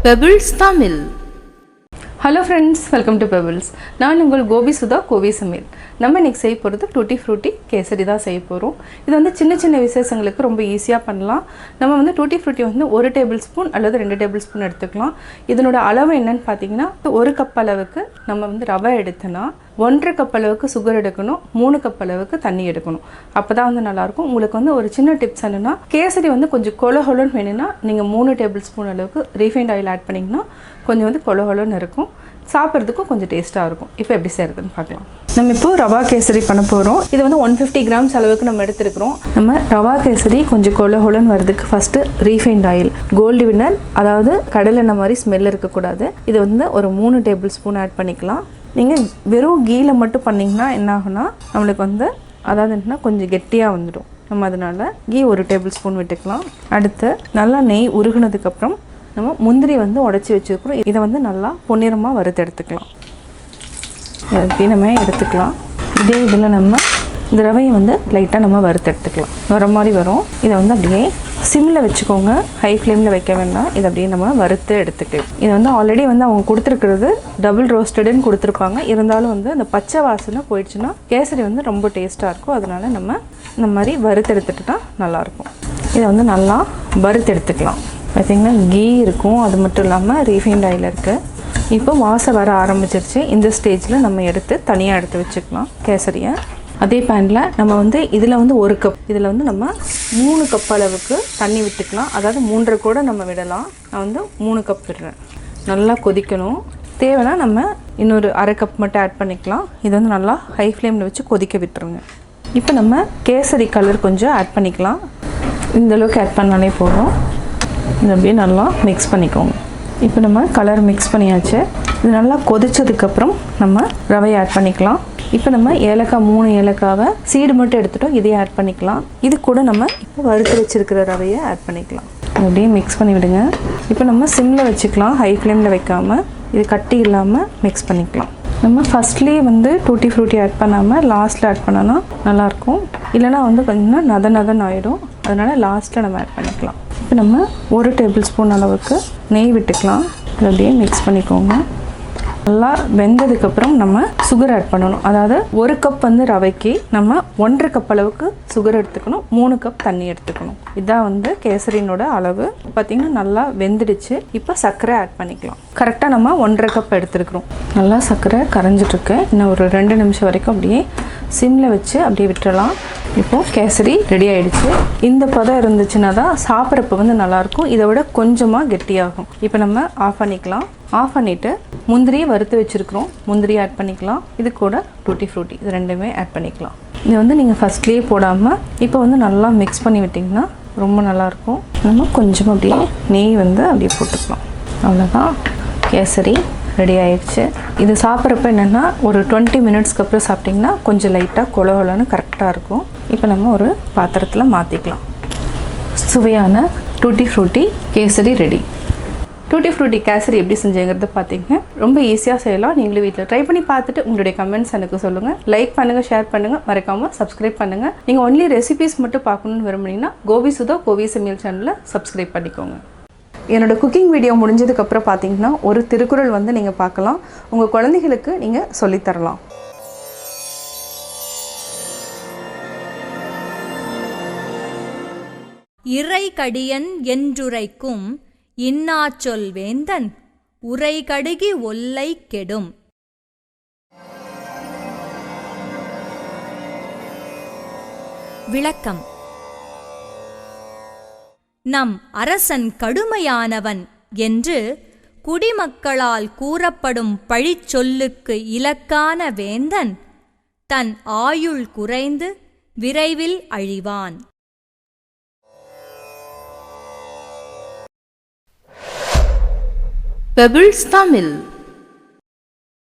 Pebbles Tamil. Hello friends, welcome to pebbles. நான் உங்கள் கோபி சுதா, கோவி சமையல். நம்ம இன்றைக்கி செய்ய போகிறது டூட்டி ஃப்ரூட்டி கேசரி தான் செய்ய போகிறோம். இது வந்து சின்ன சின்ன விசேஷங்களுக்கு ரொம்ப ஈஸியாக பண்ணலாம். நம்ம வந்து டூட்டி ஃப்ரூட்டி வந்து 1 டேபிள் ஸ்பூன் அல்லது 2 டேபிள் ஸ்பூன் எடுத்துக்கலாம். இதனோட அளவு என்னன்னு பார்த்தீங்கன்னா, 1 கப் அளவுக்கு நம்ம வந்து ரவை எடுத்தோன்னா 1.5 கப் அளவுக்கு சுகர் எடுக்கணும், 3 கப் அளவுக்கு தண்ணி எடுக்கணும். அப்போ தான் வந்து நல்லாயிருக்கும். உங்களுக்கு வந்து ஒரு சின்ன டிப்ஸ் என்னென்னா, கேசரி வந்து கொஞ்சம் கொலஹொலன்னு வேணும்னா நீங்கள் 3 டேபிள் ஸ்பூன் அளவுக்கு ரீஃபைண்ட் ஆயில் ஆட் பண்ணிங்கன்னா கொஞ்சம் வந்து கொலஹொலன்னு இருக்கும், சாப்பிட்றதுக்கும் கொஞ்சம் டேஸ்ட்டாக இருக்கும். இப்போ எப்படி செய்கிறதுன்னு பார்க்கலாம். நம்ம இப்போது ரவா கேசரி பண்ண போகிறோம். இது வந்து 150 கிராம்ஸ் அளவுக்கு நம்ம எடுத்துருக்கிறோம். நம்ம ரவா கேசரி கொஞ்சம் கொலஹொலன்னு வரதுக்கு first refined oil, gold winner, அதாவது கடலெண்ணெய் மாதிரி ஸ்மெல் இருக்கக்கூடாது. இது வந்து ஒரு 3 டேபிள் ஸ்பூன் ஆட் பண்ணிக்கலாம். நீங்கள் வெறும் கீயில் மட்டும் பண்ணிங்கன்னா என்ன ஆகுனா நம்மளுக்கு வந்து அதாவது என்னன்னா கொஞ்சம் கெட்டியாக வந்துடும். நம்ம அதனால் கீ 1 டேபிள் ஸ்பூன் விட்டுக்கலாம். அடுத்து நல்லா நெய் உருகுனதுக்கப்புறம் நம்ம முந்திரி வந்து உடச்சி வச்சுருக்கிறோம். இதை வந்து நல்லா பொன்னிறமாக வறுத்து எடுத்துக்கலாம். இப்படி நம்ம எடுத்துக்கலாம். இதே இதில் நம்ம இந்த ரவையை வந்து லைட்டாக நம்ம வறுத்து எடுத்துக்கலாம். வர மாதிரி வரும். இதை வந்து அப்படியே சிம்மில் வச்சுக்கோங்க, ஹை ஃப்ளேமில் வைக்க வேண்டாம். இதை அப்படியே நம்ம வறுத்து எடுத்துக்கலாம். இது வந்து ஆல்ரெடி வந்து அவங்க கொடுத்துருக்கிறது டபுள் ரோஸ்டடுன்னு கொடுத்துருப்பாங்க. இருந்தாலும் வந்து அந்த பச்சை வாசனை போயிடுச்சுன்னா கேசரி வந்து ரொம்ப டேஸ்ட்டாக இருக்கும். அதனால நம்ம இந்த மாதிரி வறுத்து எடுத்துகிட்டா நல்லாயிருக்கும். இதை வந்து நல்லா வறுத்து எடுத்துக்கலாம். பார்த்திங்கன்னா கீ இருக்கும், அது மட்டும் இல்லாமல் ரீஃபைண்ட் ஆயில் இருக்குது. இப்போ வாசம் வர ஆரம்பிச்சிருச்சு. இந்த ஸ்டேஜில் நம்ம எடுத்து தனியாக எடுத்து வச்சுக்கலாம் கேசரியை. அதே பேனில் நம்ம வந்து இதில் வந்து 1 கப், இதில் வந்து நம்ம 3 கப் அளவுக்கு தண்ணி விட்டுக்கலாம். அதாவது 3.5 கூட நம்ம விடலாம். நான் வந்து 3 கப் விடுறேன். நல்லா கொதிக்கணும். தேவைன்னா நம்ம இன்னொரு 1/2 கப் மட்டும் ஆட் பண்ணிக்கலாம். இது வந்து நல்லா ஹை ஃப்ளேமில் வச்சு கொதிக்க விட்டுருங்க. இப்போ நம்ம கேசரி கலர் கொஞ்சம் ஆட் பண்ணிக்கலாம். இந்தளவுக்கு ஆட் பண்ணாலே போதும். இது அப்படியே நல்லா மிக்ஸ் பண்ணிக்கோங்க. இப்போ நம்ம கலர் மிக்ஸ் பண்ணியாச்சு. இது நல்லா கொதிச்சதுக்கப்புறம் நம்ம ரவையை ஆட் பண்ணிக்கலாம். இப்போ நம்ம ஏலக்காய் 3 ஏலக்காவை சீடு மட்டும் எடுத்துட்டோம், இதையும் ஆட் பண்ணிக்கலாம். இது கூட நம்ம இப்போ வறுத்து வச்சுருக்கிற ரவையை ஆட் பண்ணிக்கலாம். அப்படியே மிக்ஸ் பண்ணி விடுங்க. இப்போ நம்ம சிம்மில் வச்சுக்கலாம், ஹை ஃப்ளேமில் வைக்காமல். இது கட்டி இல்லாமல் மிக்ஸ் பண்ணிக்கலாம். நம்ம ஃபஸ்ட்லேயே வந்து டூட்டி ஃப்ரூட்டி ஆட் பண்ணாமல் லாஸ்ட்டில் ஆட் பண்ணோன்னா நல்லாயிருக்கும். இல்லைனா வந்து கொஞ்சம் நதன் ஆகிடும். அதனால் லாஸ்ட்டில் நம்ம ஆட் பண்ணிக்கலாம். இப்போ நம்ம 1 டேபிள் ஸ்பூன் அளவுக்கு நெய் விட்டுக்கலாம். அதை அப்படியே மிக்ஸ் பண்ணிக்கோங்க. நல்லா வெந்ததுக்கப்புறம் நம்ம சுகர் ஆட் பண்ணணும். அதாவது 1 கப் வந்து ரவைக்கு நம்ம 1.5 கப் அளவுக்கு சுகர் எடுத்துக்கணும், 3 கப் தண்ணி எடுத்துக்கணும். இதான் வந்து கேசரினோட அளவு. பார்த்திங்கன்னா நல்லா வெந்துடுச்சு. இப்போ சர்க்கரை ஆட் பண்ணிக்கலாம். கரெக்டாக நம்ம 1.5 கப் எடுத்துருக்குறோம். நல்லா சர்க்கரை கரைஞ்சிட்ருக்கு. இன்னும் ஒரு 2 நிமிஷம் வரைக்கும் அப்படியே சிம்மில் வச்சு அப்படியே விட்டுறலாம். இப்போது கேசரி ரெடி ஆகிடுச்சு. இந்த பதம் இருந்துச்சுன்னா தான் சாப்பிட்றப்ப வந்து நல்லாயிருக்கும். இதை விட கொஞ்சமாக கெட்டியாகும். இப்போ நம்ம ஆஃப் பண்ணிக்கலாம். ஆஃப் பண்ணிவிட்டு முந்திரியை வறுத்து வச்சுருக்கிறோம், முந்திரி ஆட் பண்ணிக்கலாம். இது கூட டூட்டி ஃப்ரூட்டி, இது ரெண்டுமே ஆட் பண்ணிக்கலாம். இது வந்து நீங்கள் ஃபஸ்ட்லேயே போடாமல் இப்போ வந்து நல்லா மிக்ஸ் பண்ணி விட்டிங்கன்னா ரொம்ப நல்லாயிருக்கும். நம்ம கொஞ்சமாக அப்படியே நெய் வந்து அப்படியே போட்டுக்கலாம். அவ்வளோதான், கேசரி ரெடி ஆயிடுச்சு. இது சாப்பிட்றப்ப என்னென்னா ஒரு 20 மினிட்ஸ்க்கு அப்புறம் சாப்பிட்டிங்கன்னா கொஞ்சம் லைட்டாக கொலகொலன்னு கரெக்டாக இருக்கும். இப்போ நம்ம ஒரு பாத்திரத்தில் மாற்றிக்கலாம். சுவையான tutti frutti kesari ready. Tutti frutti kesari எப்படி செஞ்சுங்கிறத பார்த்தீங்க. ரொம்ப ஈஸியாக செய்யலாம். நீங்களும் வீட்டில் ட்ரை பண்ணி பார்த்துட்டு உங்களுடைய கமெண்ட்ஸ் எனக்கு சொல்லுங்கள். லைக் பண்ணுங்கள், ஷேர் பண்ணுங்கள், மறக்காமல் சப்ஸ்கிரைப் பண்ணுங்கள். நீங்கள் ஒன்லி ரெசிபீஸ் மட்டும் பார்க்கணுன்னு விரும்புனீங்கன்னா கோபி சுதா, கோவி சமையல் சேனலில் சப்ஸ்கிரைப் பண்ணிக்கோங்க. என்னோடய குக்கிங் வீடியோ முடிஞ்சதுக்கப்புறம் பார்த்தீங்கன்னா ஒரு திருக்குறள் வந்து நீங்கள் பார்க்கலாம். உங்கள் குழந்தைகளுக்கு நீங்கள் சொல்லித்தரலாம். இறை கடியன் என்றுரைக்கும் இன்னாச்சொல் வேந்தன் உரை கடுகி ஒல்லை கெடும். விளக்கம்: நம் அரசன் கடுமையானவன் என்று குடிமக்களால் கூறப்படும் பழிச்சொல்லுக்கு இலக்கான வேந்தன் தன் ஆயுள் குறைந்து விரைவில் அழிவான். பெபிள்ஸ் தமிழ்.